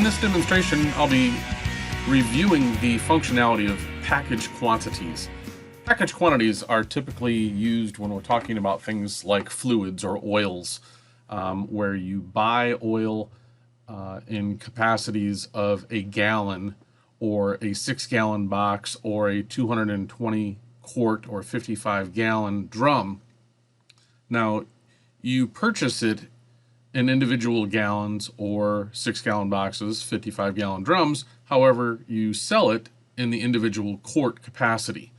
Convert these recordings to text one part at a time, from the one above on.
this demonstration, I'll be reviewing the functionality of package quantities. Package quantities are typically used when we're talking about things like fluids or oils, where you buy oil in capacities of a gallon or a 6-gallon box or a 220 quart or 55-gallon drum. Now, you purchase it in individual gallons or 6-gallon boxes, 55-gallon drums. However, you sell it in the individual quart capacity.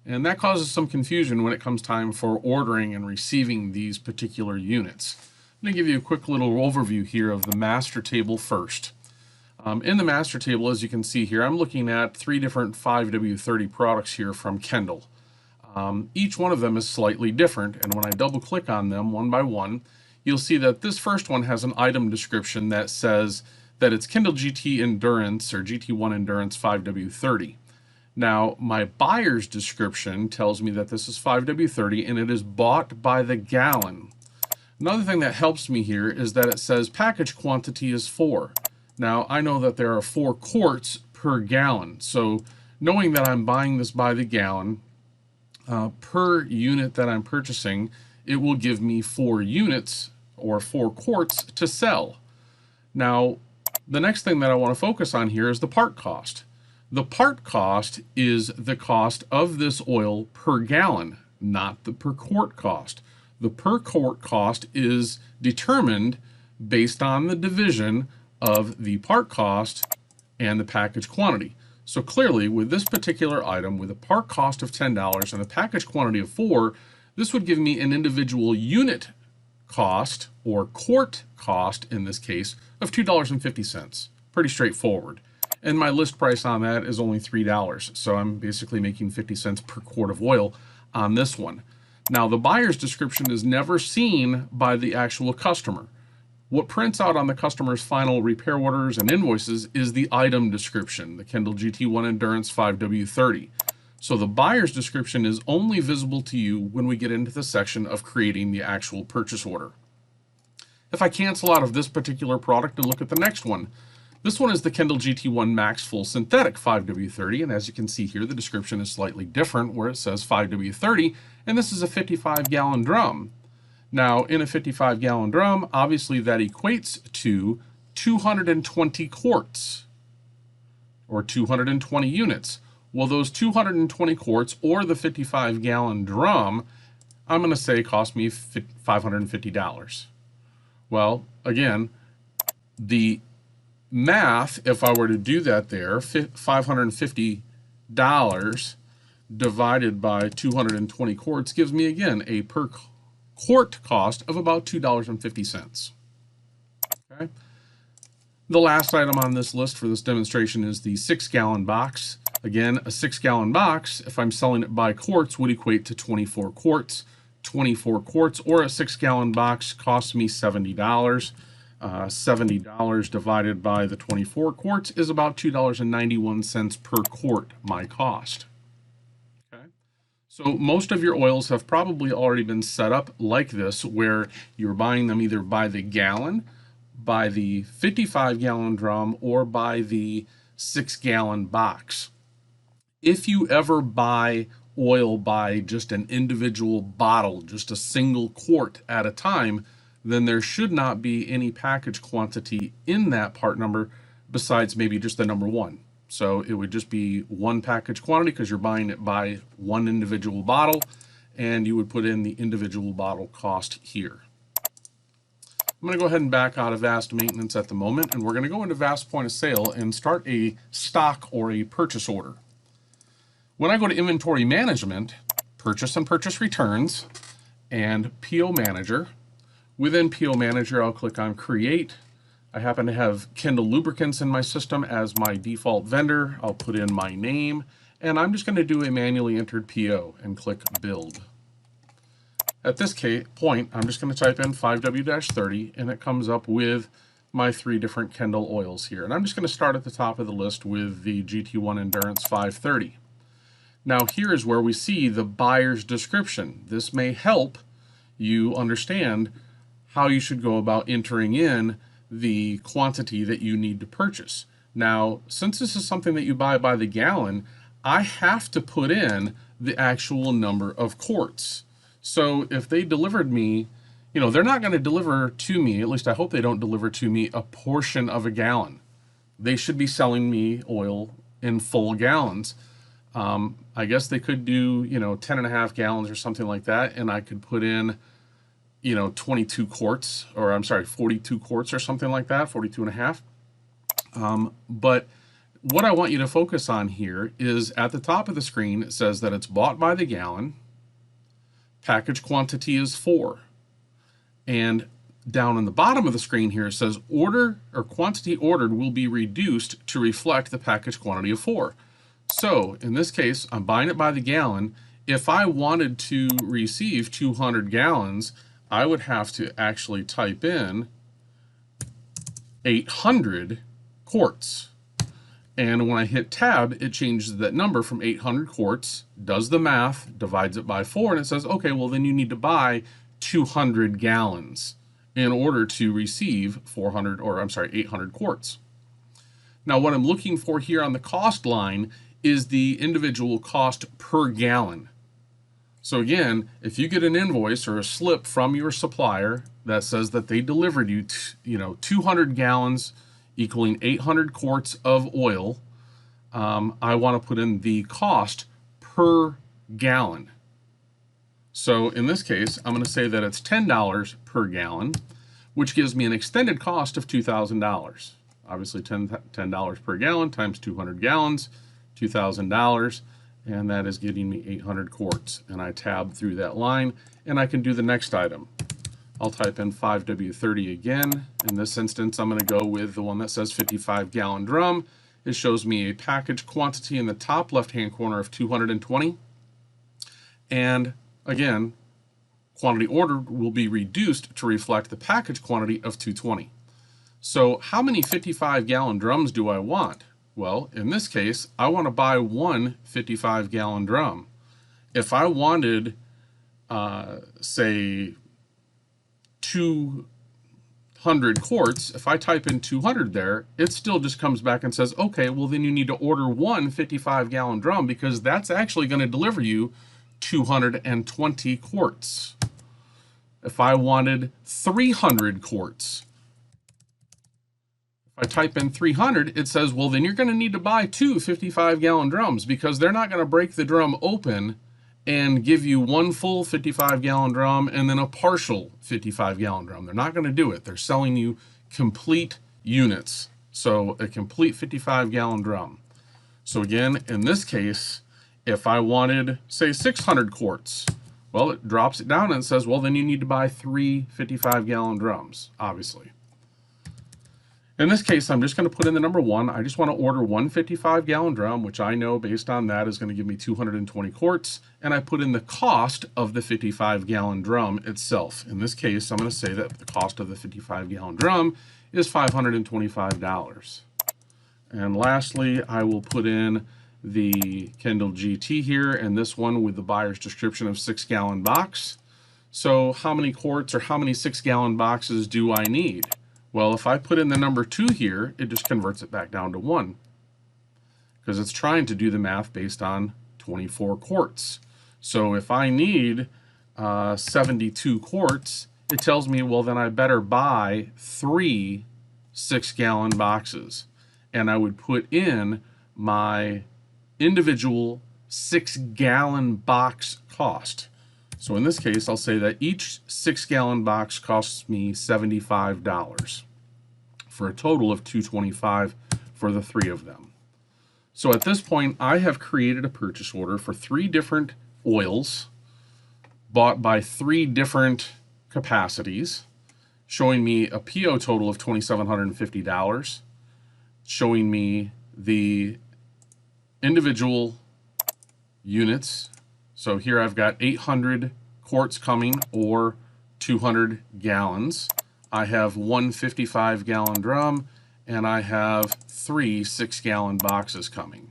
And that causes some confusion when it comes time for ordering and receiving these particular units. I'm going to give you a quick little overview here of the master table first. In the master table, as you can see here, I'm looking at 3 different 5W30 products here from Kendall. Each one of them is slightly different, and when I double click on them one by one, you'll see that this first one has an item description that says that it's Kendall GT Endurance or GT1 Endurance 5W30. Now, my buyer's description tells me that this is 5W30 and it is bought by the gallon. Another thing that helps me here is that it says package quantity is 4. Now, I know that there are 4 quarts per gallon, so knowing that I'm buying this by the gallon, per unit that I'm purchasing, it will give me 4 units or 4 quarts to sell. Now, the next thing that I want to focus on here is the part cost. The part cost is the cost of this oil per gallon, not the per quart cost. The per quart cost is determined based on the division of the part cost and the package quantity. So clearly, with this particular item, with a part cost of $10 and a package quantity of 4, this would give me an individual unit cost, or quart cost in this case, of $2.50. Pretty straightforward. And my list price on that is only $3, so I'm basically making 50 cents per quart of oil on this one. Now, the buyer's description is never seen by the actual customer. What prints out on the customer's final repair orders and invoices is the item description, the Kendall GT1 Endurance 5W30. So the buyer's description is only visible to you when we get into the section of creating the actual purchase order. If I cancel out of this particular product and look at the next one, this one is the Kendall GT1 Max Full Synthetic 5W30, and as you can see here, the description is slightly different where it says 5W30, and this is a 55-gallon drum. Now, in a 55-gallon drum, obviously that equates to 220 quarts, or 220 units. Well, those 220 quarts, or the 55-gallon drum, I'm going to say cost me $550. Well, again, the math, if I were to do that there, $550 divided by 220 quarts gives me, again, a per quart cost of about $2.50. Okay. The last item on this list for this demonstration is the 6-gallon box. Again, a 6-gallon box, if I'm selling it by quarts, would equate to 24 quarts. 24 quarts or a 6-gallon box costs me $70. $70 divided by the 24 quarts is about $2.91 per quart, my cost. Okay. So most of your oils have probably already been set up like this, where you're buying them either by the gallon, by the 55-gallon drum, or by the 6-gallon box. If you ever buy oil by just an individual bottle, just a single quart at a time, then there should not be any package quantity in that part number besides maybe just the number 1. So it would just be one package quantity because you're buying it by one individual bottle, and you would put in the individual bottle cost here. I'm going to go ahead and back out of VAST Maintenance at the moment, and we're going to go into VAST Point of Sale and start a stock or a purchase order. When I go to Inventory Management, Purchase and Purchase Returns, and PO Manager, within PO Manager, I'll click on Create. I happen to have Kendall Lubricants in my system as my default vendor. I'll put in my name, and I'm just going to do a manually entered PO and click Build. At this point, I'm just going to type in 5W-30, and it comes up with my 3 different Kendall oils here. And I'm just going to start at the top of the list with the GT1 Endurance 530. Now here is where we see the buyer's description. This may help you understand how you should go about entering in the quantity that you need to purchase. Now, since this is something that you buy by the gallon, I have to put in the actual number of quarts. So if they delivered me, they're not going to deliver to me, at least I hope they don't deliver to me a portion of a gallon. They should be selling me oil in full gallons. I guess they could do, 10 and a half gallons or something like that, and I could put in, 22 quarts, or I'm sorry, 42 quarts or something like that, 42 and a half. But what I want you to focus on here is at the top of the screen, it says that it's bought by the gallon, package quantity is 4. And down on the bottom of the screen here, it says order or quantity ordered will be reduced to reflect the package quantity of 4. So in this case, I'm buying it by the gallon. If I wanted to receive 200 gallons, I would have to actually type in 800 quarts. And when I hit tab, it changes that number from 800 quarts, does the math, divides it by 4, and it says, okay, well then you need to buy 200 gallons in order to receive 800 quarts. Now what I'm looking for here on the cost line is the individual cost per gallon. So again, if you get an invoice or a slip from your supplier that says that they delivered you, 200 gallons equaling 800 quarts of oil, I want to put in the cost per gallon. So in this case, I'm going to say that it's $10 per gallon, which gives me an extended cost of $2,000. Obviously $10 per gallon times 200 gallons, $2,000, and that is getting me 800 quarts. And I tab through that line, and I can do the next item. I'll type in 5W30 again. In this instance, I'm going to go with the one that says 55-gallon drum. It shows me a package quantity in the top left-hand corner of 220. And again, quantity ordered will be reduced to reflect the package quantity of 220. So how many 55-gallon drums do I want? Well, in this case, I want to buy one 55-gallon drum. If I wanted, say, 200 quarts, if I type in 200 there, it still just comes back and says, okay, well then you need to order one 55-gallon drum because that's actually going to deliver you 220 quarts. If I wanted 300 quarts, if I type in 300, it says, well, then you're going to need to buy two 55-gallon drums because they're not going to break the drum open and give you one full 55-gallon drum and then a partial 55-gallon drum. They're not going to do it. They're selling you complete units. So a complete 55-gallon drum. So again, in this case, if I wanted, say, 600 quarts, well, it drops it down and says, well, then you need to buy three 55-gallon drums, obviously. In this case, I'm just going to put in the number 1. I just want to order one 55-gallon drum, which I know based on that is going to give me 220 quarts, and I put in the cost of the 55-gallon drum itself. In this case, I'm going to say that the cost of the 55-gallon drum is $525. And lastly, I will put in the Kendall GT here, and this one with the buyer's description of 6-gallon box. So how many quarts or how many 6-gallon boxes do I need? Well, if I put in the number 2 here, it just converts it back down to 1 because it's trying to do the math based on 24 quarts. So if I need 72 quarts, it tells me, well, then I better buy 3 6-gallon boxes. And I would put in my individual 6-gallon box cost. So in this case, I'll say that each 6-gallon box costs me $75 for a total of $225 for the 3 of them. So at this point, I have created a purchase order for 3 different oils bought by 3 different capacities, showing me a PO total of $2,750, showing me the individual units. So here I've got 800 quarts coming, or 200 gallons. I have one 55-gallon drum, and I have 3 6-gallon boxes coming,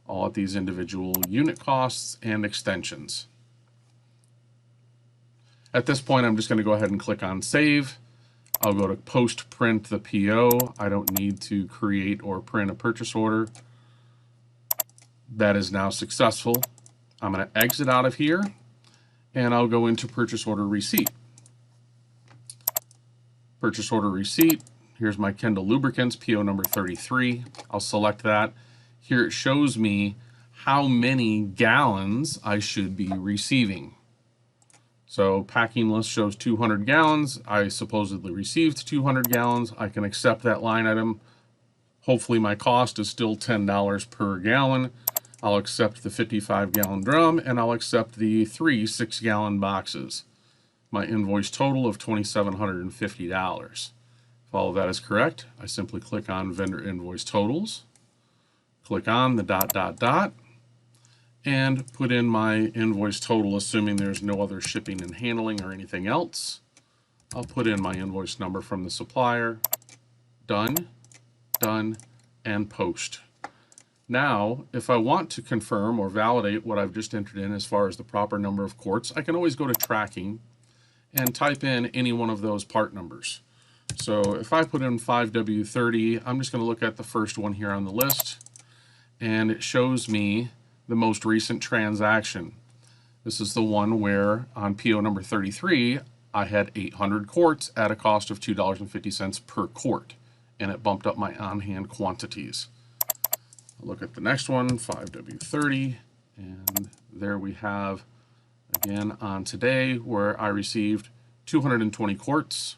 all at these individual unit costs and extensions. At this point, I'm just going to go ahead and click on Save. I'll go to post print the PO. I don't need to create or print a purchase order. That is now successful. I'm going to exit out of here and I'll go into purchase order receipt. Purchase order receipt. Here's my Kendall Lubricants, PO number 33. I'll select that. Here it shows me how many gallons I should be receiving. So packing list shows 200 gallons. I supposedly received 200 gallons. I can accept that line item. Hopefully my cost is still $10 per gallon. I'll accept the 55-gallon drum, and I'll accept the 3 6-gallon boxes. My invoice total of $2,750. If all of that is correct, I simply click on Vendor Invoice Totals, click on the ... and put in my invoice total, assuming there's no other shipping and handling or anything else. I'll put in my invoice number from the supplier. Done, done, and post. Now, if I want to confirm or validate what I've just entered in as far as the proper number of quarts, I can always go to tracking and type in any one of those part numbers. So if I put in 5W30, I'm just going to look at the first one here on the list, and it shows me the most recent transaction. This is the one where on PO number 33, I had 800 quarts at a cost of $2.50 per quart, and it bumped up my on-hand quantities. I'll look at the next one, 5W30, and there we have, again, on today, where I received 220 quarts,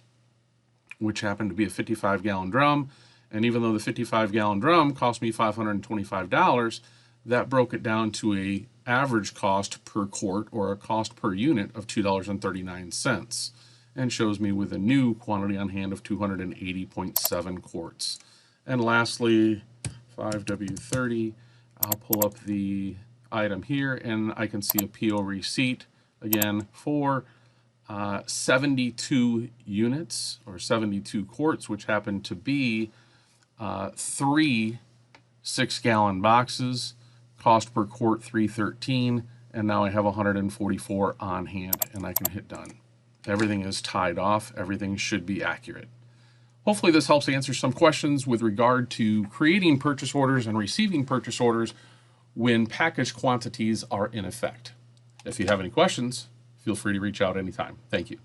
which happened to be a 55-gallon drum, and even though the 55-gallon drum cost me $525, that broke it down to a average cost per quart, or a cost per unit, of $2.39, and shows me with a new quantity on hand of 280.7 quarts. And lastly, 5W30, I'll pull up the item here and I can see a PO receipt again for 72 units, or 72 quarts, which happen to be 3 6-gallon boxes. Cost per quart $3.13, and now I have 144 on hand, and I can hit done. Everything is tied off. Everything should be accurate. Hopefully this helps answer some questions with regard to creating purchase orders and receiving purchase orders when package quantities are in effect. If you have any questions, feel free to reach out anytime. Thank you.